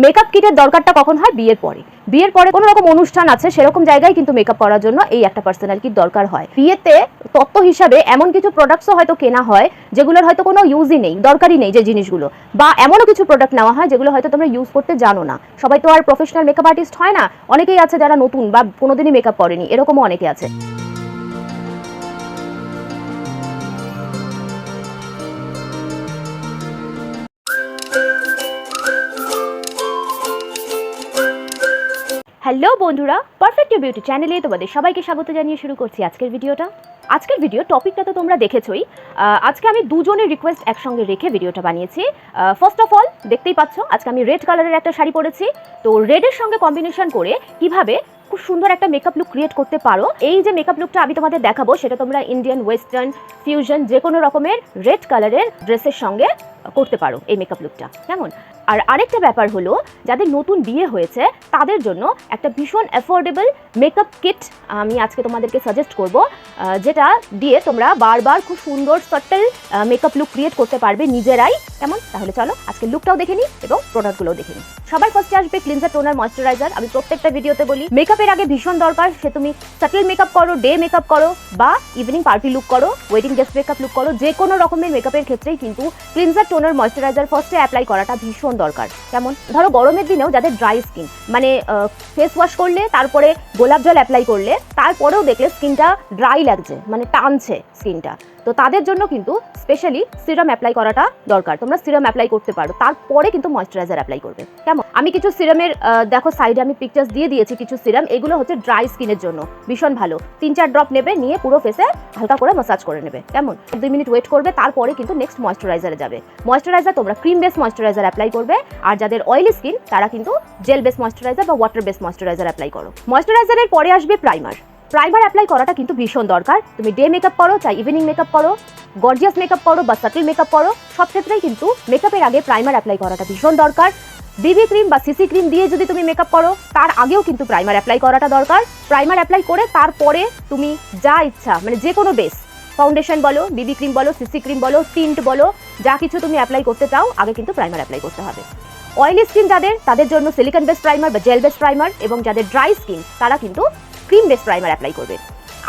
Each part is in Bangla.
মেকআপ কিটের দরকারটা কখন হয়? বিয়ের পরে কোনো রকম অনুষ্ঠান আছে সেরকম জায়গায় কিন্তু মেকআপ করার জন্য এই একটা পার্সোনাল কিট দরকার হয়। বিয়েতে তত্ত্ব হিসাবে এমন কিছু প্রোডাক্টসও হয়তো কেনা হয় যেগুলোর হয়তো কোনো ইউজই নেই, দরকারই নেই যে জিনিসগুলো, বা এমনও কিছু প্রোডাক্ট নেওয়া হয় যেগুলো হয়তো তোমরা ইউজ করতে জানো না। সবাই তো আর প্রফেশনাল মেকআপ আর্টিস্ট হয় না, অনেকেই আছে যারা নতুন বা কোনোদিনই মেকআপ করেনি, এরকমও অনেকে আছে। হ্যালো বন্ধুরা, পারফেক্ট ইউ বিউটি চ্যানেলে তোমাদের সবাইকে স্বাগত জানিয়ে শুরু করছি আজকের ভিডিওটা। আজকের ভিডিও টপিকটা তো তোমরা দেখেছোই। আজকে আমি দুজনের রিকোয়েস্ট একসঙ্গে রেখে ভিডিওটা বানিয়েছি। ফার্স্ট অফ অল দেখতেই পাচ্ছ আজকে আমি রেড কালারের একটা শাড়ি পরেছি। তো রেডের সঙ্গে কম্বিনেশন করে কিভাবে খুব সুন্দর একটা মেকআপ লুক ক্রিয়েট করতে পারো, এই যে মেকআপ লুকটা আমি তোমাদের দেখাবো সেটা তোমরা ইন্ডিয়ান, ওয়েস্টার্ন, ফিউশন যে কোনো রকমের রেড কালারের ড্রেসের সঙ্গে করতে পারো এই মেকআপ লুকটা, কেমন? আর আরেকটা ব্যাপার হলো, যাদের নতুন বিয়ে হয়েছে তাদের জন্য একটা ভীষণ অ্যাফোর্ডেবল মেকআপ কিট আমি আজকে তোমাদেরকে সাজেস্ট করব, যেটা দিয়ে তোমরা বারবার খুব সুন্দর সাটল মেকআপ লুক ক্রিয়েট করতে পারবে নিজেরাই, কেমন? তাহলে চলো আজকে লুকটাও দেখে নিই এবং প্রোডাক্টগুলোও দেখে নিই। সবার ফার্স্টে আসবে ক্লিনজার, টোনার, ময়শ্চারাইজার। আমি প্রত্যেকটা ভিডিওতে বলি মেকআপের আগে ভীষণ দরকার, সে তুমি সাটল মেকআপ করো, ডে মেকআপ করো, বা ইভিনিং পার্টি লুক করো, ওয়েডিং গেস্ট মেকআপ লুক করো, যে কোনো রকমের মেকআপের ক্ষেত্রেই কিন্তু ক্লিনজার, টোনার, ময়শ্চারাইজার ফার্স্টে অ্যাপ্লাই করাটা ভীষণ দরকার। কেমন? ধরো গরমের দিনেও যাদের ড্রাই স্কিন, মানে ফেস ওয়াশ করলে তারপরে গোলাপ জল অ্যাপ্লাই করলে তারপরেও দেখলে স্কিনটা ড্রাই লাগছে, মানে টানছে স্কিনটা, তো তাদের জন্য কিন্তু স্পেশালি সিরাম অ্যাপ্লাই করাটা দরকার। তোমরা সিরাম অ্যাপ্লাই করতে পারো, তারপরে কিন্তু ময়শ্চারাইজার অ্যাপ্লাই করবে, কেমন? আমি কিছু সিরামের দেখো সাইডে আমি পিকচার্স দিয়ে দিয়েছি কিছু সিরাম, এগুলো হচ্ছে ড্রাই স্কিনের জন্য ভীষণ ভালো। 3-4 ড্রপ নেবে, নিয়ে পুরো ফেসে হালকা করে ম্যাসাজ করে নেবে, কেমন? 2 মিনিট ওয়েট করবে, তারপরে কিন্তু নেক্সট ময়শ্চারাইজারে যাবে। ময়শ্চারাইজার তোমরা ক্রিম বেস ময়শ্চারাইজার অ্যাপ্লাই করবে, আর যাদের অয়েলি স্কিন তারা কিন্তু জেল বেস ময়শ্চারাইজার বা ওয়াটার বেস ময়শ্চারাইজার অ্যাপ্লাই করো। ময়শ্চারাইজারের পরে আসবে প্রাইমার। প্রাইমার অ্যাপ্লাই করাটা কিন্তু ভীষণ দরকার। তুমি ডে মেকআপ করো, চাই ইভিনিং মেকআপ করো, গর্জিয়াস মেকআপ করো বা সাটল মেকআপ করো, সব ক্ষেত্রেই কিন্তু মেকআপের আগে প্রাইমার অ্যাপ্লাই করাটা ভীষণ দরকার। বিবি ক্রিম বা সিসি ক্রিম দিয়ে যদি তুমি মেকআপ করো তার আগেও কিন্তু প্রাইমার অ্যাপ্লাই করাটা দরকার। প্রাইমার অ্যাপ্লাই করে তারপরে তুমি যা ইচ্ছা, মানে যে কোনো বেস, ফাউন্ডেশন বলো, বিবি ক্রিম বলো, সিসি ক্রিম বলো, টিন্ট বলো, যা কিছু তুমি অ্যাপ্লাই করতে চাও আগে কিন্তু প্রাইমার অ্যাপ্লাই করতে হবে। অয়েলি স্কিন যাদের, তাদের জন্য সিলিকন বেস প্রাইমার বা জেল বেস প্রাইমার, এবং যাদের ড্রাই স্কিন তারা কিন্তু ক্রিম বেস প্রাইমার অ্যাপ্লাই করবে।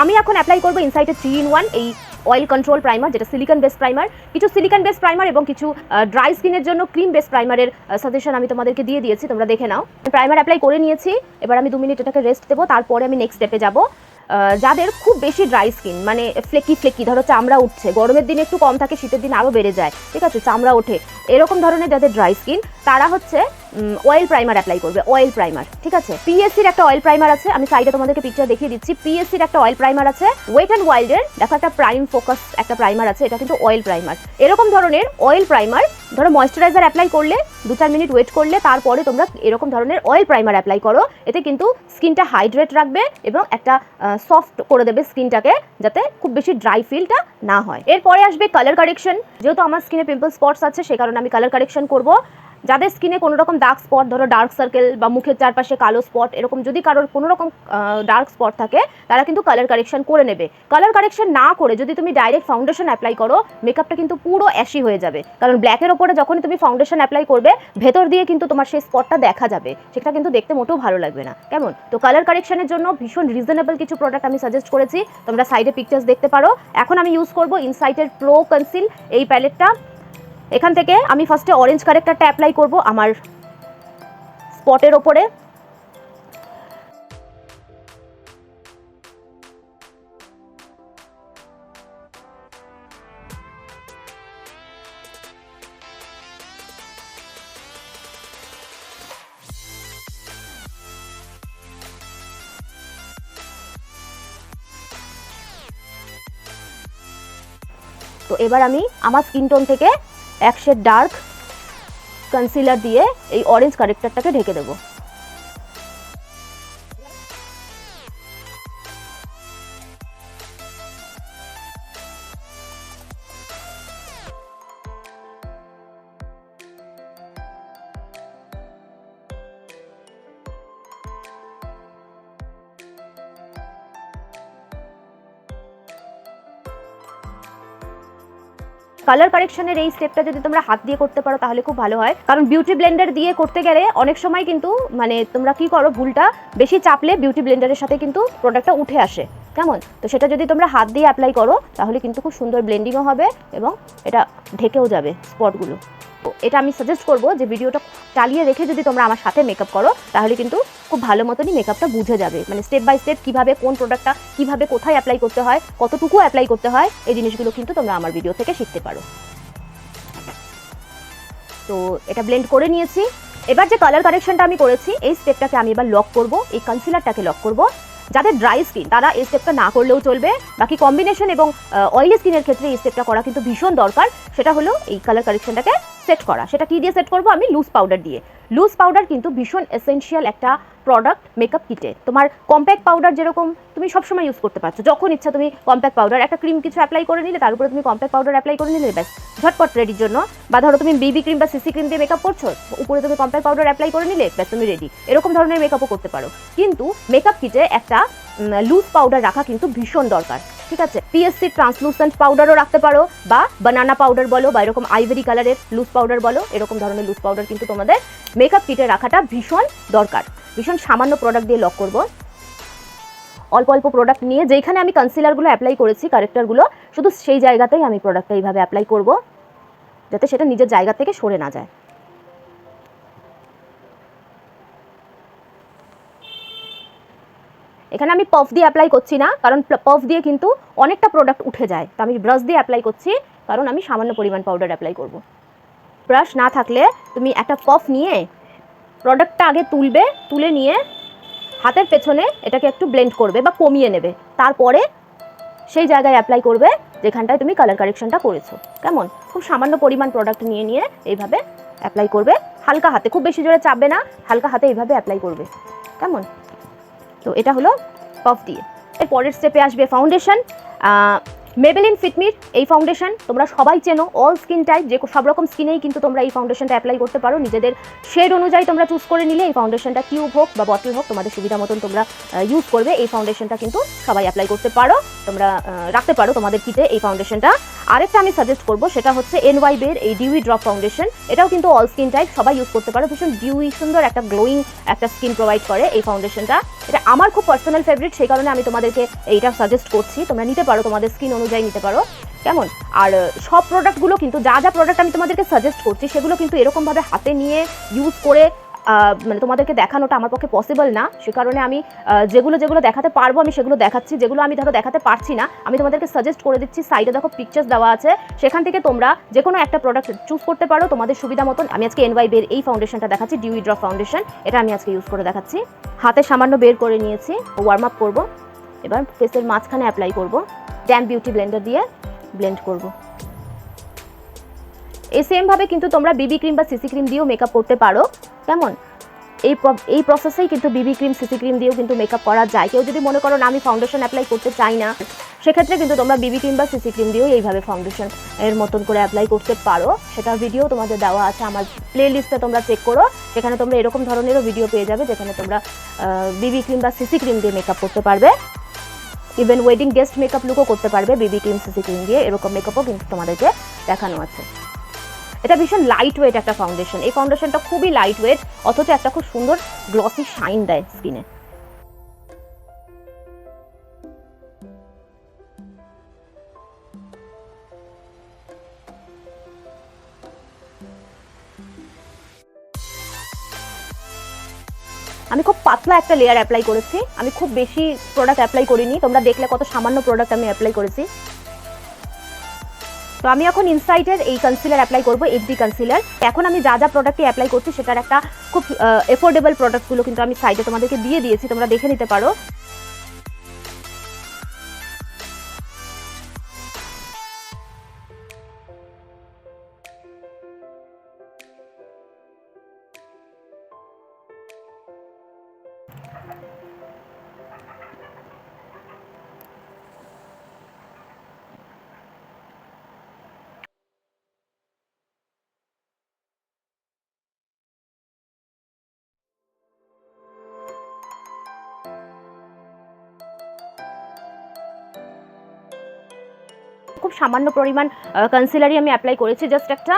আমি এখন অ্যাপ্লাই করবো ইনসাইটের 3-in-1 এই অয়েল কন্ট্রোল প্রাইমার, যেটা সিলিকন বেস প্রাইমার। কিছু সিলিকন বেস প্রাইমার এবং কিছু ড্রাই স্কিনের জন্য ক্রিম বেস প্রাইমারের সাজেশন আমি তোমাদেরকে দিয়ে দিয়েছি, তোমরা দেখে নাও। প্রাইমার অ্যাপ্লাই করে নিয়েছি, এবার আমি 2 মিনিট এটাকে রেস্ট দেবো, তারপরে আমি নেক্সট স্টেপে যাবো। যাদের খুব বেশি ড্রাই স্কিন, মানে ফ্লেকি, ধরো চামড়া উঠছে, গরমের দিনে একটু কম থাকে, শীতের দিন আরও বেড়ে যায়, ঠিক আছে, চামড়া ওঠে, এরকম ধরনের যাদের ড্রাই স্কিন তারা হচ্ছে অয়েল প্রাইমার অ্যাপ্লাই করবে, অয়েল প্রাইমার, ঠিক আছে। পিএসসির একটা অয়েল প্রাইমার আছে, আমি সাইডে তোমাদেরকে পিকচার দেখিয়ে দিচ্ছি। পিএসসির একটা অয়েল প্রাইমার আছে, ওয়েট অ্যান্ড ওয়াইল্ডের দেখো একটা প্রাইম ফোকাস একটা প্রাইমার আছে, এটা কিন্তু অয়েল প্রাইমার। এরকম ধরনের অয়েল প্রাইমার, ধরো ময়শ্চারাইজার অ্যাপ্লাই করলে 2-4 মিনিট ওয়েট করলে তারপরে তোমরা এরকম ধরনের অয়েল প্রাইমার অ্যাপ্লাই করো। এতে কিন্তু স্কিনটা হাইড্রেট রাখবে এবং একটা সফট করে দেবে স্কিনটাকে, যাতে খুব বেশি ড্রাই ফিলটা না হয়। এরপরে আসবে কালার কারেকশন। যেহেতু আমার স্কিনে পিম্পল স্পটস আছে, সে কারণে আমি কালার কারেকশন করব। যাদের স্কিনে কোনো রকম ডার্ক স্পট, ধরো ডার্ক সার্কেল বা মুখের চারপাশে কালো স্পট, এরকম যদি কারোর কোনো রকম ডার্ক স্পট থাকে তারা কিন্তু কালার কারেকশন করে নেবে। কালার কারেকশন না করে যদি তুমি ডাইরেক্ট ফাউন্ডেশন অ্যাপ্লাই করো, মেকআপটা কিন্তু পুরো অ্যাশি হয়ে যাবে, কারণ ব্ল্যাকের ওপরে যখনই তুমি ফাউন্ডেশন অ্যাপ্লাই করবে ভেতর দিয়ে কিন্তু তোমার সেই স্পটটা দেখা যাবে, সেটা কিন্তু দেখতে মোটেও ভালো লাগবে না, কেমন? তো কালার কারেকশনের জন্য ভীষণ রিজনেবল কিছু প্রোডাক্ট আমি সাজেস্ট করেছি, তোমরা সাইডে পিকচার্স দেখতে পারো। এখন আমি ইউজ করবো ইনসাইটের প্রো কনসিল এই প্যালেটটা। এখান থেকে আমি ফার্স্টে অরেঞ্জ কারেক্টারটা অ্যাপ্লাই করব আমার স্পটের ওপরে। তো এবার আমি আমার স্কিন টোন থেকে এক শেড ডার্ক কনসিলার দিয়ে এই অরেঞ্জ কারেক্টারটাকে ঢেকে দেবো। কালার কারেকশনের এই স্টেপটা যদি তোমরা হাত দিয়ে করতে পারো তাহলে খুব ভালো হয়, কারণ বিউটি ব্লেন্ডার দিয়ে করতে গেলে অনেক সময় কিন্তু মানে তোমরা কি করো, ভুলটা বেশি চাপলে বিউটি ব্লেন্ডারের সাথে কিন্তু প্রোডাক্টটা উঠে আসে, কেমন? তো সেটা যদি তোমরা হাত দিয়ে অ্যাপ্লাই করো তাহলে কিন্তু খুব সুন্দর ব্লেন্ডিংও হবে এবং এটা ঢেকেও যাবে স্পটগুলো। তো এটা আমি সাজেস্ট করবো যে ভিডিওটা চালিয়ে রেখে যদি তোমরা আমার সাথে মেকআপ করো তাহলে কিন্তু খুব ভালো মতনই মেকআপটা বুঝে যাবে, মানে স্টেপ বাই স্টেপ কীভাবে কোন প্রোডাক্টটা কীভাবে কোথায় অ্যাপ্লাই করতে হয়, কতটুকু অ্যাপ্লাই করতে হয়, এই জিনিসগুলো কিন্তু তোমরা আমার ভিডিও থেকে শিখতে পারো। তো এটা ব্লেন্ড করে নিয়েছি। এবার যে কালার কারেকশনটা আমি করেছি এই স্টেপটাকে আমি এবার লক করব, এই কনসিলারটাকে লক করব। যাদের ড্রাই স্কিন তারা এই স্টেপটা না করলেও চলবে, বাকি কম্বিনেশন এবং অয়েলি স্কিনের ক্ষেত্রে এই স্টেপটা করা কিন্তু ভীষণ দরকার। সেটা হলো এই কালার কারেকশনটাকে সেট করা। সেটা কি দিয়ে সেট করব? আমি লুজ পাউডার দিয়ে। লুজ পাউডার কিন্তু ভীষণ এসেনশিয়াল একটা প্রোডাক্ট মেকআপ কিটে। তোমার কম্প্যাক্ট পাউডার যেরকম তুমি সবসময় ইউজ করতে পারছো, যখন ইচ্ছা তুমি কম্প্যাক্ট পাউডার, একটা ক্রিম কিছু অ্যাপ্লাই করে নিলে তার উপরে তুমি কম্প্যাক্ট পাউডার অ্যাপ্লাই করে নিলে, ব্যাস ঝটপট রেডির জন্য। বা ধরো তুমি বিবি ক্রিম বা সিসি ক্রিম দিয়ে মেকআপ করছো, উপরে তুমি কম্প্যাক্ট পাউডার অ্যাপ্লাই করে নিলে, ব্যাস তুমি রেডি। এরকম ধরনের মেকআপও করতে পারো। কিন্তু মেকআপ কিটে একটা লুজ পাউডার রাখা কিন্তু ভীষণ দরকার, ঠিক আছে? পিএসসি ট্রান্সলুসেন্ট পাউডারও রাখতে পারো, বা বানানা পাউডার বলো, বা এরকম আইভরি কালারের লুজ পাউডার বলো, এরকম ধরনের লুজ পাউডার কিন্তু তোমাদের মেকআপ কিটে রাখাটা ভীষণ দরকার। ভীষণ সামান্য প্রোডাক্ট দিয়ে লক করব, অল্প অল্প প্রোডাক্ট নিয়ে। যেখানে আমি কনসিলারগুলো অ্যাপ্লাই করেছি, কারেক্টারগুলো, শুধু সেই জায়গাতেই আমি প্রোডাক্টটা এইভাবে অ্যাপ্লাই করব, যাতে সেটা নিজের জায়গা থেকে সরে না যায়। এখানে আমি পাফ দিয়ে অ্যাপ্লাই করছি না, কারণ পাফ দিয়ে কিন্তু অনেকটা প্রোডাক্ট উঠে যায়। তো আমি ব্রাশ দিয়ে অ্যাপ্লাই করছি, কারণ আমি সামান্য পরিমাণ পাউডার অ্যাপ্লাই করব। ব্রাশ না থাকলে তুমি একটা পাফ নিয়ে প্রোডাক্টটা আগে তুলবে, তুলে নিয়ে হাতের পেছনে এটাকে একটু ব্লেন্ড করবে বা কমিয়ে নেবে, তারপরে সেই জায়গায় অ্যাপ্লাই করবে যেখানটায় তুমি কালার কারেকশনটা করেছো, কেমন? খুব সামান্য পরিমাণ প্রোডাক্ট নিয়ে নিয়ে এইভাবে অ্যাপ্লাই করবে, হালকা হাতে, খুব বেশি জোরে চাপবে না, হালকা হাতে এইভাবে অ্যাপ্লাই করবে, কেমন? তো এটা হলো পাফ দিয়ে। এর পরের স্টেপে আসবে ফাউন্ডেশন। মেবেলিন ফিটমির এই ফাউন্ডেশন তোমরা সবাই চেনো, অল স্কিন টাইপ, যে সব রকম স্কিনেই কিন্তু তোমরা এই ফাউন্ডেশনটা অ্যাপ্লাই করতে পারো। নিজেদের শেড অনুযায়ী তোমরা চুজ করে নিলে এই ফাউন্ডেশনটা টিউব হোক বা বটল হোক, তোমাদের সুবিধা মতন তোমরা ইউজ করবে। এই ফাউন্ডেশনটা কিন্তু সবাই অ্যাপ্লাই করতে পারো, তোমরা রাখতে পারো তোমাদের কিটে এই ফাউন্ডেশনটা। আরেকটা আমি সাজেস্ট করবো, সেটা হচ্ছে NYB এর এই ডিউই ড্রপ ফাউন্ডেশন। এটাও কিন্তু অল স্কিন টাইপ, সবাই ইউজ করতে পারো। ভীষণ ডিউই, সুন্দর একটা গ্লোয়িং একটা স্কিন প্রোভাইড করে এই ফাউন্ডেশনটা। এটা আমার খুব পার্সোনাল ফেভারিট, সেই কারণে আমি তোমাদেরকে এইটা সাজেস্ট করছি। তোমরা নিতে পারো, তোমাদের স্কিন অনুযায়ী নিতে পারো, কেমন? আর সব প্রোডাক্টগুলো কিন্তু, যা যা প্রোডাক্ট আমি তোমাদেরকে সাজেস্ট করছি সেগুলো কিন্তু এরকমভাবে হাতে নিয়ে ইউজ করে মানে তোমাদেরকে দেখানোটা আমার পক্ষে পসিবল না। সে কারণে আমি যেগুলো যেগুলো দেখাতে পারবো আমি সেগুলো দেখাচ্ছি, যেগুলো আমি ধরো দেখাতে পারছি না আমি তোমাদেরকে সাজেস্ট করে দিচ্ছি। সাইডে দেখো পিকচার্স দেওয়া আছে, সেখান থেকে তোমরা যে কোনো একটা প্রোডাক্ট চুজ করতে পারো তোমাদের সুবিধা মতন। আমি আজকে NYB এর এই ফাউন্ডেশনটা দেখাচ্ছি, ডিউই ড্রপ ফাউন্ডেশন। এটা আমি আজকে ইউজ করে দেখাচ্ছি। হাতে সামান্য বের করে নিয়েছি, ওয়ার্ম আপ করবো। এবার ফেসের মাঝখানে অ্যাপ্লাই করব, ড্যাম বিউটি ব্লেন্ডার দিয়ে ব্লেন্ড করব। এই সেমভাবে কিন্তু তোমরা বিবি ক্রিম বা সিসি ক্রিম দিয়েও মেকআপ করতে পারো, কেমন? এই প্রসেসেই কিন্তু বিবি ক্রিম সিসি ক্রিম দিয়েও কিন্তু মেকআপ করা যায়। কেউ যদি মনে করো না আমি ফাউন্ডেশন অ্যাপ্লাই করতে চাই না, সেক্ষেত্রে কিন্তু তোমরা বিবি ক্রিম বা সিসি ক্রিম দিয়েও এইভাবে ফাউন্ডেশন এর মতন করে অ্যাপ্লাই করতে পারো। সেটা ভিডিও তোমাদের দেওয়া আছে আমার প্লে লিস্টে, তোমরা চেক করো, সেখানে তোমরা এরকম ধরনেরও ভিডিও পেয়ে যাবে যেখানে তোমরা বিবি ক্রিম বা সিসি ক্রিম দিয়ে মেকআপ করতে পারবে। ইভেন ওয়েডিং গেস্ট মেকআপ লুকও করতে পারবে বিবি ক্রিম সিসি ক্রিম দিয়ে, এরকম মেকআপও কিন্তু তোমাদেরকে দেখানো আছে। এটা ভীষণ লাইট ওয়েট একটা ফাউন্ডেশন। এই ফাউন্ডেশনটা খুবই লাইট ওয়েট, অথচ একটা খুব সুন্দর গ্লসি শাইন দেয় স্কিনে। আমি খুব পাতলা একটা লেয়ার অ্যাপ্লাই করেছি, আমি খুব বেশি প্রোডাক্ট অ্যাপ্লাই করিনি। তোমরা দেখলে কত সামান্য প্রোডাক্ট আমি অ্যাপ্লাই করেছি। তো আমি এখন ইনসাইটের এই কনসিলার অ্যাপ্লাই করবো, HD কনসিলার। এখন আমি যা যা প্রোডাক্টে অ্যাপ্লাই করছি সেটার একটা খুব এফোর্ডেবল প্রোডাক্টগুলো কিন্তু আমি সাইডে তোমাদেরকে দিয়ে দিয়েছি, তোমরা দেখে নিতে পারো। খুব সামান্য পরিমাণ কনসিলারই আমি অ্যাপ্লাই করেছি, জাস্ট একটা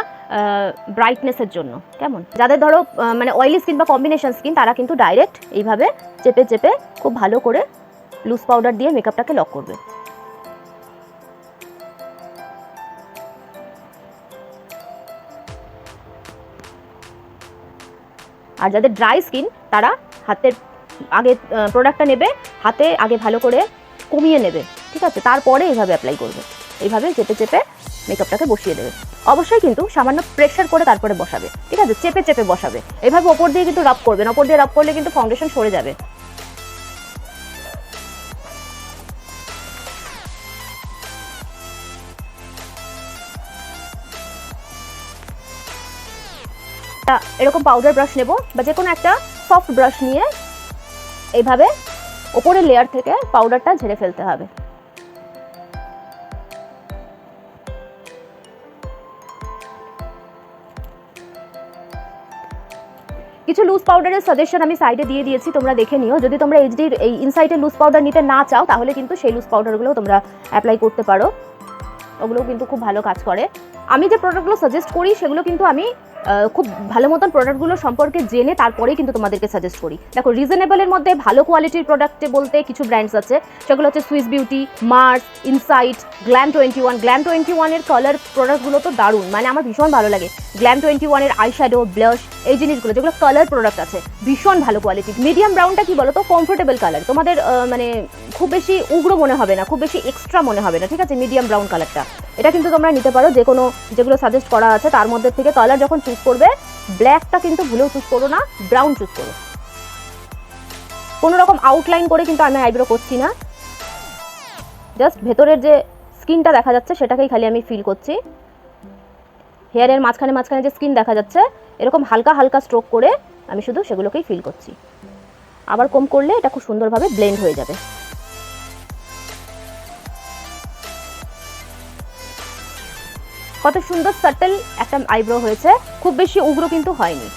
ব্রাইটনেসের জন্য। কেমন, যাদের ধরো মানে অয়েলি স্কিন বা কম্বিনেশন স্কিন, তারা কিন্তু ডাইরেক্ট এইভাবে চেপে চেপে খুব ভালো করে লুজ পাউডার দিয়ে মেকআপটাকে লক করবে। আর যাদের ড্রাই স্কিন, তারা হাতের আগে প্রোডাক্টটা নেবে, হাতে আগে ভালো করে কমিয়ে নেবে, ঠিক আছে, তারপরে এইভাবে অ্যাপ্লাই করবে। এইভাবে চেপে চেপে মেকআপটাকে বসিয়ে দেবে। অবশ্যই কিন্তু সামান্য প্রেশার করে তারপরে বসাবে, ঠিক আছে, চেপে চেপে বসাবে। এইভাবে ওপর দিয়ে কিন্তু রাব করবেন, ওপর দিয়ে রাব করলে কিন্তু ফাউন্ডেশন সরে যাবে। এরকম পাউডার ব্রাশ নেব বা যে কোনো একটা সফট ব্রাশ নিয়ে এইভাবে ওপরের লেয়ার থেকে পাউডারটা ঝেড়ে ফেলতে হবে। কিছু লুজ পাউডারের সাজেশন আমি সাইডে দিয়ে দিয়েছি, তোমরা দেখে নিও। যদি তোমরা এইচডির এই ইনসাইটের লুজ পাউডার নিতে না চাও, তাহলে কিন্তু সেই লুজ পাউডারগুলো তোমরা অ্যাপ্লাই করতে পারো, ওগুলোও কিন্তু খুব ভালো কাজ করে। আমি যে প্রোডাক্টগুলো সাজেস্ট করি সেগুলো কিন্তু আমি খুব ভালো মতন প্রোডাক্টগুলো সম্পর্কে জেনে তারপরেই কিন্তু তোমাদেরকে সাজেস্ট করি। দেখো, রিজনেবলের মধ্যে ভালো কোয়ালিটির প্রোডাক্টে বলতে কিছু ব্র্যান্ডস আছে, সেগুলো হচ্ছে Swiss Beauty, Mars, Insight, Glam 21। Glam 21-এর কালার প্রোডাক্টগুলো তো দারুণ, মানে আমার ভীষণ ভালো লাগে। গ্ল্যাম 21-এর আইশ্যাডো, ব্লাশ, এই জিনিসগুলো যেগুলো কালার প্রোডাক্ট আছে, ভীষণ ভালো কোয়ালিটি। মিডিয়াম ব্রাউনটা কি বলো তো, কমফোর্টেবল কালার, তোমাদের মানে খুব বেশি উগ্র মনে হবে না, খুব বেশি এক্সট্রা মনে হবে না, ঠিক আছে, মিডিয়াম ব্রাউন কালারটা। এটা কিন্তু তোমরা নিতে পারো যে কোনো, যেগুলো সাজেস্ট করা আছে তার মধ্যে থেকে। কালার যখন চুজ করবে, ব্ল্যাকটা কিন্তু ভুলেও চুজ করো না, ব্রাউন চুজ করো। কোনো রকম আউটলাইন করে কিন্তু আমি আইব্রো করছি না, জাস্ট ভেতরের যে স্কিনটা দেখা যাচ্ছে সেটাকেই খালি আমি ফিল করছি। হেয়ারের মাঝখানে মাঝখানে যে স্কিন দেখা যাচ্ছে, এরকম হালকা হালকা স্ট্রোক করে আমি শুধু সেগুলোকেই ফিল করছি। আবার কম করলে এটা খুব সুন্দরভাবে ব্লেন্ড হয়ে যাবে। কত সুন্দর সাটল একটা আইব্রো হয়েছে, খুব বেশি উগ্র কিন্তু হয়নি।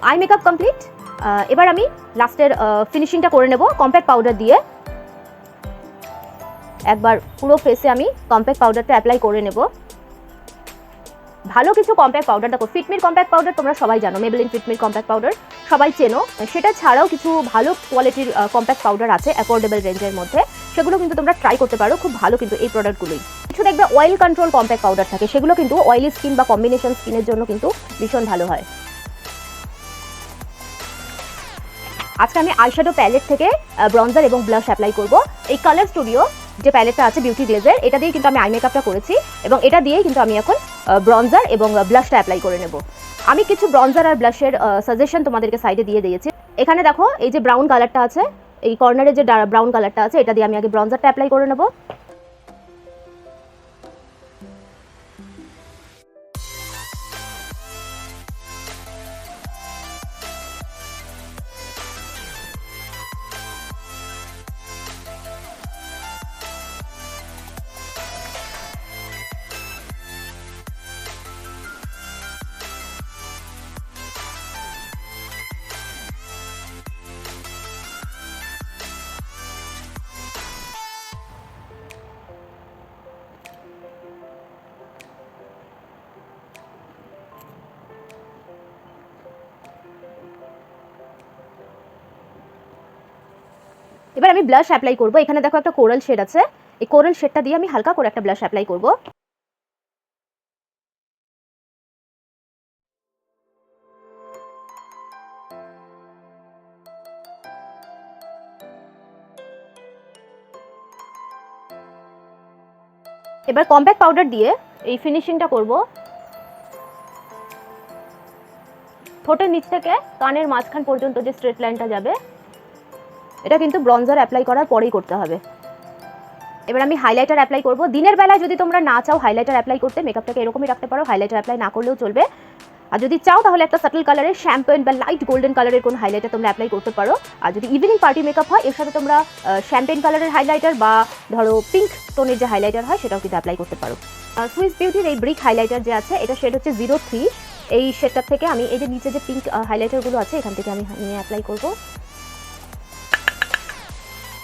Eye makeup complete. এবার আমি লাস্টের ফিনিশিংটা করে নেব কম্প্যাক্ট পাউডার দিয়ে। একবার পুরো ফেসে আমি কম্প্যাক্ট পাউডারটা অ্যাপ্লাই করে নেব। ভালো কিছু কম্প্যাক্ট পাউডার, দেখো ফিটমির কম্প্যাক্ট পাউডার তোমরা সবাই জানো, মেবলিন ফিটমির কম্প্যাক্ট পাউডার সবাই চেনো। সেটা ছাড়াও কিছু ভালো কোয়ালিটির কম্প্যাক্ট পাউডার আছে অ্যাফোর্ডেবল রেঞ্জের মধ্যে, সেগুলো কিন্তু তোমরা ট্রাই করতে পারো, খুব ভালো কিন্তু এই প্রোডাক্টগুলোই। কিছু দেখবে অয়েল কন্ট্রোল কম্প্যাক্ট পাউডার থাকে, সেগুলো কিন্তু অয়েলি স্কিন বা কম্বিনেশন স্কিনের জন্য কিন্তু ভীষণ ভালো হয়। আজকে আমি আইশ্যাডো প্যালেট থেকে ব্রঞ্জার এবং ব্লাশ অ্যাপ্লাই করব। এই কালার স্টুডিও যে প্যালেটটা আছে বিউটি গ্লেজের, এটা দিয়ে কিন্তু আমি আই মেকআপটা করেছি এবং এটা দিয়েই কিন্তু আমি এখন ব্রঞ্জার এবং ব্লাশটা অ্যাপ্লাই করে নেব। আমি কিছু ব্রঞ্জার আর ব্লাশের সাজেশন তোমাদেরকে সাইডে দিয়ে দিয়েছি। এখানে দেখো এই যে ব্রাউন কালারটা আছে, এই কর্নারে যে ব্রাউন কালারটা আছে, এটা দিয়ে আমি আগে ব্রঞ্জারটা অ্যাপ্লাই করে নেব। এবার আমি ব্লাশ অ্যাপ্লাই করব। এখানে দেখো একটা কোরাল শেড আছে, এই কোরাল শেডটা দিয়ে আমি হালকা করে একটা ব্লাশ অ্যাপ্লাই করব। এবার কম্প্যাক্ট পাউডার দিয়ে এই ফিনিশিংটা করব। ঠোঁটের নিচ থেকে কানের মাঝখান পর্যন্ত যে স্ট্রেট লাইনটা যাবে, এটা কিন্তু ব্রঞ্জার অ্যাপ্লাই করার পরেই করতে হবে। এবার আমি হাইলাইটার অ্যাপ্লাই করব। দিনের বেলায় যদি তোমরা না চাও হাইলাইটার অ্যাপ্লাই করতে, মেকআপটাকে এরকমই রাখতে পারো, হাইলাইটার অ্যাপ্লাই না করলেও চলবে। আর যদি চাও তাহলে একটা সাটল কালারের শ্যাম্পেন বা লাইট গোল্ডেন কালারের কোন হাইলাইটার তোমরা অ্যাপ্লাই করতে পারো। আর যদি ইভিনিং পার্টি মেকআপ হয়, এর সাথে তোমরা শ্যাম্পেন কালারের হাইলাইটার বা ধরো পিঙ্ক টোনের যে হাইলাইটার হয় সেটাও কিন্তু অ্যাপ্লাই করতে পারো। সুইস বিউটির এই ব্রিক হাইলাইটার যে আছে, এটা শেড হচ্ছে 03। এই শেডটার থেকে আমি এই যে নিচে যে পিঙ্ক হাইলাইটারগুলো আছে, এখান থেকে আমি নিয়ে অ্যাপ্লাই করব।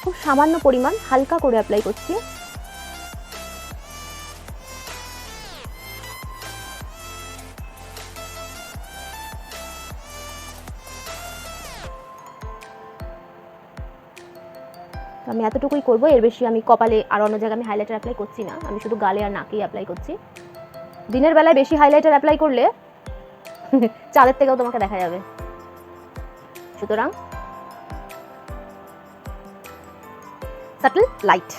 খুব সামান্য পরিমাণ হালকা করে অ্যাপ্লাই করছি। আমি এতটুকুই করব, এর বেশি আমি কপালে আর অন্য জায়গায় আমি হাইলাইটার অ্যাপ্লাই করছি না, আমি শুধু গালে আর নাকেই অ্যাপ্লাই করছি। দিনের বেলায় বেশি হাইলাইটার অ্যাপ্লাই করলে চাঁদের থেকেও তোমাকে দেখা যাবে, সুতরাং সাটল লাইট।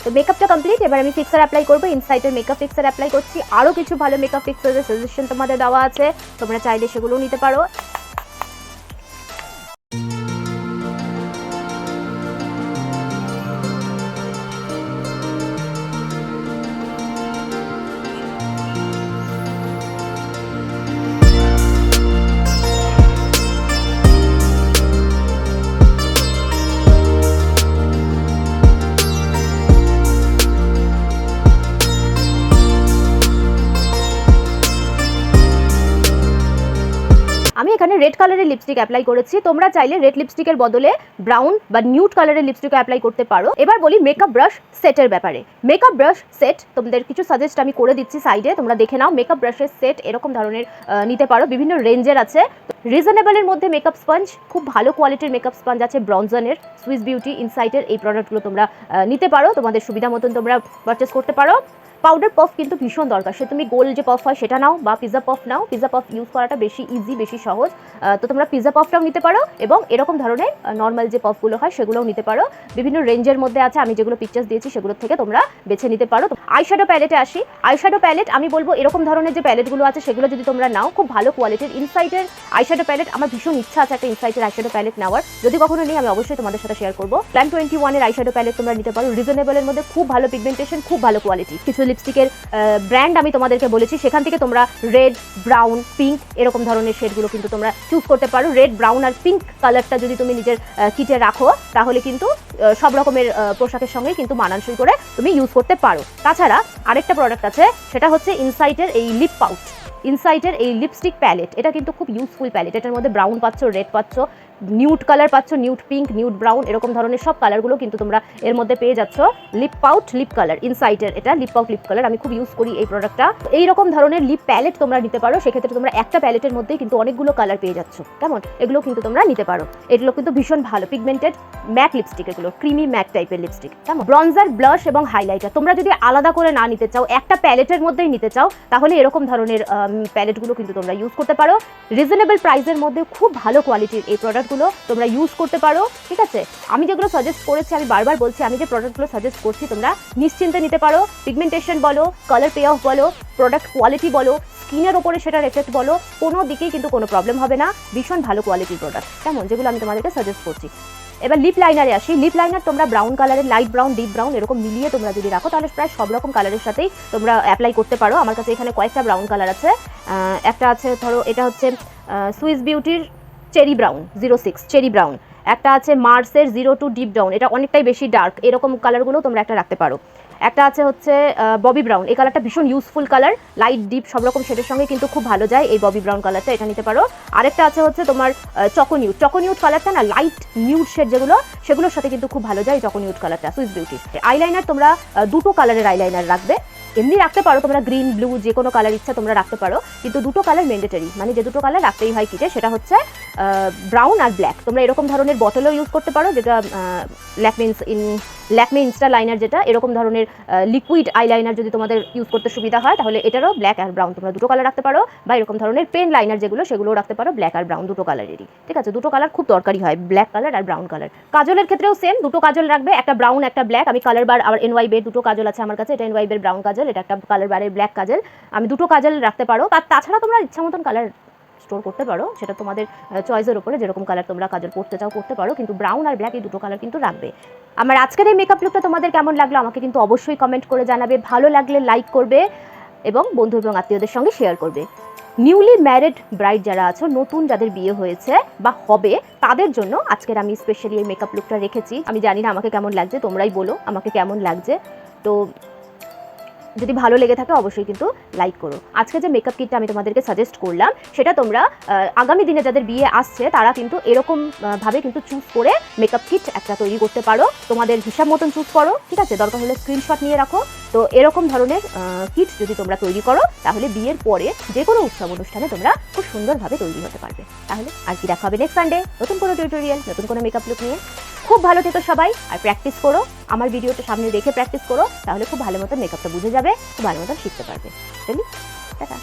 তো মেকআপটা কমপ্লিট। এবার আমি ফিক্সার অ্যাপ্লাই করব। ইনসাইটের মেকআপ ফিক্সার অ্যাপ্লাই করছি। আরও কিছু ভালো মেকআপ ফিক্সারের সাজেশন তোমাদের দেওয়া আছে, তোমরা চাইলে সেগুলোও নিতে পারো। আমি এখানে রেড কালারের লিপস্টিক অ্যাপ্লাই করেছি, তোমরা চাইলে রেড লিপস্টিকের বদলে ব্রাউন বা নিউড কালারের লিপস্টিক অ্যাপ্লাই করতে পারো। এবার বলি মেকআপ ব্রাশ সেটের ব্যাপারে। মেকআপ ব্রাশ সেট তোমাদের কিছু সাজেস্ট আমি করে দিচ্ছি সাইডে, তোমরা দেখে নাও। মেকআপ ব্রাশের সেট এরকম ধরনের নিতে পারো, বিভিন্ন রেঞ্জের আছে। রিজনেবলের মধ্যে মেকআপ স্পঞ্জ, খুব ভালো কোয়ালিটির মেকআপ স্পঞ্জ আছে ব্রনজনের, সুইস বিউটি, ইনসাইটের, এই প্রোডাক্টগুলো তোমরা নিতে পারো, তোমাদের সুবিধা মতন তোমরা পারচেস করতে পারো। পাউডার পাফ কিন্তু ভীষণ দরকার, সে তুমি গোল যে পাফ হয় সেটা নাও বা পিজা পাফ নাও। পিজা পাফ ইউজ করাটা বেশি ইজি, বেশি সহজ। তো তোমরা পিজা পাফটাও নিতে পারো এবং এরকম ধরনের নর্মাল যে পাফগুলো হয় সেগুলোও নিতে পারো। বিভিন্ন রেঞ্জের মধ্যে আছে, আমি যেগুলো পিকচার্স দিয়েছি সেগুলোর থেকে তোমরা বেছে নিতে পারো। আইশ্যাডো প্যালেটে আসি। আইশ্যাডো প্যালেট আমি বলবো এরকম ধরনের যে প্যালেটগুলো আছে সেগুলো যদি তোমরা নাও, খুব ভালো কোয়ালিটির ইনসাইটের আইশ্যাডো প্যালেট। আমার ভীষণ ইচ্ছা আছে একটা ইনসাইটের আইশ্যাডো প্যালেট নেওয়ার, যদি কখনো নিই আমি অবশ্যই তোমাদের সাথে শেয়ার করবো। প্ল্যান 21-এর আইশ্যাডো প্যালেট তোমরা নিতে পারো, রিজনেবলের মধ্যে, খুব ভালো পিগমেন্টেশন, খুব ভালো কোয়ালিটি। কিছু লিপস্টিকের ব্র্যান্ড আমি তোমাদেরকে বলেছি, সেখান থেকে তোমরা রেড, ব্রাউন, পিঙ্ক এরকম ধরনের শেডগুলো কিন্তু তোমরা চুজ করতে পারো। রেড, ব্রাউন আর পিঙ্ক কালারটা যদি তুমি নিজের কিটে রাখো তাহলে কিন্তু সব রকমের পোশাকের সঙ্গে কিন্তু মানানসই করে তুমি ইউজ করতে পারো। তাছাড়া আরেকটা প্রোডাক্ট আছে, সেটা হচ্ছে ইনসাইটের এই লিপ পাউচ, ইনসাইটের এই লিপস্টিক প্যালেট। এটা কিন্তু খুব ইউজফুল প্যালেট, এটার মধ্যে ব্রাউন পাচ্ছ, রেড পাচ্ছ, নিউড কালার পাচ্ছ, নিউড পিঙ্ক, নিউড ব্রাউন, এরকম ধরনের সব কালারগুলো কিন্তু তোমরা এর মধ্যে পেয়ে যাচ্ছ। লিপ পাউট লিপ কালার, ইনসাইটের এটা লিপ পাউট লিপ কালার, আমি খুব ইউজ করি এই প্রোডাক্টটা। এইরকম ধরনের লিপ প্যালেট তোমরা নিতে পারো, সেক্ষেত্রে তোমরা একটা প্যালেটের মধ্যেই কিন্তু অনেকগুলো কালার পেয়ে যাচ্ছ, কেমন, এগুলো কিন্তু তোমরা নিতে পারো। এগুলো কিন্তু ভীষণ ভালো পিগমেন্টেড ম্যাট লিপস্টিক, এগুলো ক্রিমি ম্যাট টাইপের লিপস্টিক, কেমন। ব্রনজার, ব্লাশ এবং হাইলাইটার তোমরা যদি আলাদা করে না নিতে চাও, একটা প্যালেটের মধ্যেই নিতে চাও, তাহলে এরকম ধরনের প্যালেটগুলো কিন্তু তোমরা ইউজ করতে পারো। রিজনেবল প্রাইসের মধ্যে খুব ভালো কোয়ালিটির এই প্রোডাক্টগুলো তোমরা ইউজ করতে পারো, ঠিক আছে। আমি যেগুলো সাজেস্ট করেছি, আমি বারবার বলছি, আমি যে প্রোডাক্টগুলো সাজেস্ট করছি তোমরা নিশ্চিন্তে নিতে পারো। পিগমেন্টেশন বলো, কালার পে অফ বলো, প্রোডাক্ট কোয়ালিটি বলো, স্কিনের ওপরে সেটার এফেক্ট বলো, কোনো দিকেই কিন্তু কোনো প্রবলেম হবে না। ভীষণ ভালো কোয়ালিটির প্রোডাক্ট, কেমন, যেগুলো আমি তোমাদেরকে সাজেস্ট করছি। এবার লিপ লাইনারে আসি। লিপ লাইনার তোমরা ব্রাউন কালারের, লাইট ব্রাউন, ডিপ ব্রাউন এরকম মিলিয়ে তোমরা যদি রাখো, তাহলে প্রায় সব রকম কালারের সাথেই তোমরা অ্যাপ্লাই করতে পারো। আমার কাছে এখানে কয়েকটা ব্রাউন কালার আছে। একটা আছে, ধরো এটা হচ্ছে সুইস বিউটির চেরি ব্রাউন 06 চেরি ব্রাউন, একটা আছে মার্সের 02 ডিপ ব্রাউন, এটা অনেকটাই বেশি ডার্ক, এরকম কালারগুলো তোমরা একটা রাখতে পারো। একটা আছে হচ্ছে ববি ব্রাউন, এই কালারটা ভীষণ ইউজফুল কালার, লাইট ডিপ সব রকম শেডের সঙ্গে কিন্তু খুব ভালো যায় এই ববি ব্রাউন কালারটা, এটা নিতে পারো। আরেকটা আছে হচ্ছে তোমার চকোনিউড কালারটা না, লাইট নিউড শেড যেগুলো, সেগুলোর সাথে কিন্তু খুব ভালো যায় চকোনিউড কালারটা, সুইস বিউটি। আইলাইনার তোমরা দুটো কালারের আইলাইনার রাখবে, এমনি রাখতে পারো তোমরা, গ্রিন ব্লু যে কোনো কালার ইচ্ছা তোমরা রাখতে পারো, কিন্তু দুটো কালার ম্যান্ডেটরি, মানে যে দুটো কালার রাখতেই হয় কিটে, সেটা হচ্ছে ব্রাউন আর ব্ল্যাক। তোমরা এরকম ধরনের বটলও ইউজ করতে পারো, যেটা ল্যাকমে ইনস্টা লাইনার, যেটা এরকম ধরনের লিকুইড আইলাইনার যদি তোমাদের ইউজ করতে সুবিধা হয়, তাহলে এটারও ব্ল্যাক আর ব্রাউন তোমরা দুটো কালার রাখতে পারো। বা এরকম ধরনের পেন লাইনার যেগুলো, সেগুলোও রাখতে পারো, ব্ল্যাক আর ব্রাউন দুটো কালারেরই, ঠিক আছে। দুটো কালার খুব দরকারি হয়, ব্ল্যাক কালার আর ব্রাউন কালার। কাজলের ক্ষেত্রেও সেম, দুটো কাজল রাখবে, একটা ব্রাউন একটা ব্ল্যাক। আমি কালার বার আর NY বের দুটো কাজল আছে আমার কাছে, এটা NY বের ব্রাউন কাজল, এটা একটা কালার বারের ব্ল্যাক কাজল, আমি দুটো কাজল রাখতে পারো। তাছাড়া তোমরা ইচ্ছা মতন কালার স্টোর করতে পারো, সেটা তোমাদের চয়েসের উপরে, যেরকম কালার তোমরা কাজল করতে চাও করতে পারো, কিন্তু ব্রাউন আর ব্ল্যাক এই দুটো কালার কিন্তু রাখবে। আমার আজকের এই মেকআপ লুকটা তোমাদের কেমন লাগলো আমাকে কিন্তু অবশ্যই কমেন্ট করে জানাবে, ভালো লাগলে লাইক করবে এবং বন্ধু এবং আত্মীয়দের সঙ্গে শেয়ার করবে। নিউলি ম্যারিড ব্রাইড যারা আছো, নতুন যাদের বিয়ে হয়েছে বা হবে, তাদের জন্য আজকের আমি স্পেশালি এই মেকআপ লুকটা রেখেছি। আমি জানি না আমাকে কেমন লাগছে, তোমরাই বলো আমাকে কেমন লাগছে। তো যদি ভালো লেগে থাকে অবশ্যই কিন্তু লাইক করো। আজকে যে মেকআপ কিটটা আমি তোমাদেরকে সাজেস্ট করলাম, সেটা তোমরা আগামী দিনে যাদের বিয়ে আসছে তারা কিন্তু এরকম ভাবে কিন্তু চুজ করে মেকআপ কিট একটা তৈরি করতে পারো, তোমাদের হিসাব মতন চুজ করো, ঠিক আছে। দরকার হলে স্ক্রিনশট নিয়ে রাখো। তো এরকম ধরনের কিট যদি তোমরা তৈরি করো, তাহলে বিয়ের পরে যে কোনো উৎসব অনুষ্ঠানে তোমরা খুব সুন্দরভাবে তৈরি হতে পারবে। তাহলে আর কি, দেখা হবে নেক্সট সানডে নতুন কোনো টিউটোরিয়াল, নতুন কোনো মেকআপ লুক নিয়ে। খুব ভালো থেকো সবাই, আর প্র্যাকটিস করো, আমার ভিডিওটা সামনে রেখে প্র্যাকটিস করো, তাহলে খুব ভালো মতো মেকআপটা বুঝে যাবে, খুব ভালো মতো শিখতে পারবে। চলি, টাটা।